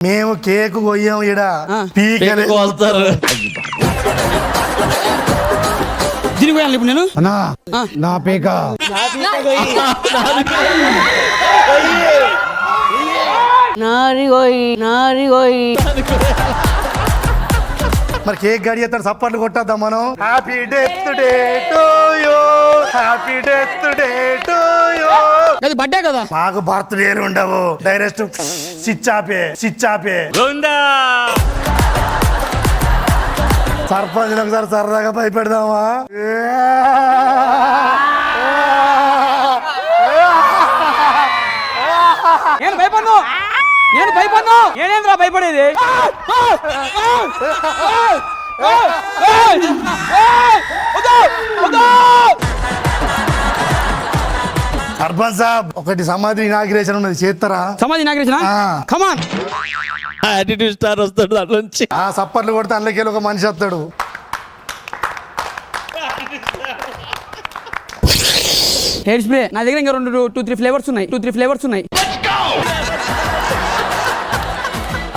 మేము కేక్ కొయ్యం ఇడ పీకలే కోస్తారు. దీనికి పోయాలి ఇప్పుడు నేను అన్నా నా పీక మరి కేక్ గడి ఎత్తాడు సప్పట్లు కొట్టద్దాం మనం. Happy death day to you, happy death day to you. అది బర్త్డే కదా. మాకు బర్త్డేలు ఉండవు, డైరెక్ట్ స్విచ్ ఆపే. సర్పంచ్ ఒకసారి సరదాగా భయపెడదామా? నేను భయపడ్ను నేనేంద్రా భయపడేది. సర్పంచ్ సాబ్ ఒకటి సమాధి ఇనాగ్రేషన్ ఉన్నది, చేస్తారా? సమాధి ఇనాగ్రేషన్ కమాన్. యాటిట్యూడ్ స్టార్ వస్తాడు దాంట్లో నుంచి. ఆ సప్పట్లు కొడితే అందులోకి ఒక మనిషి వస్తాడు. హెయిర్ స్ప్రే నా దగ్గర ఇంకా 2-3 ఫ్లేవర్స్ ఉన్నాయి.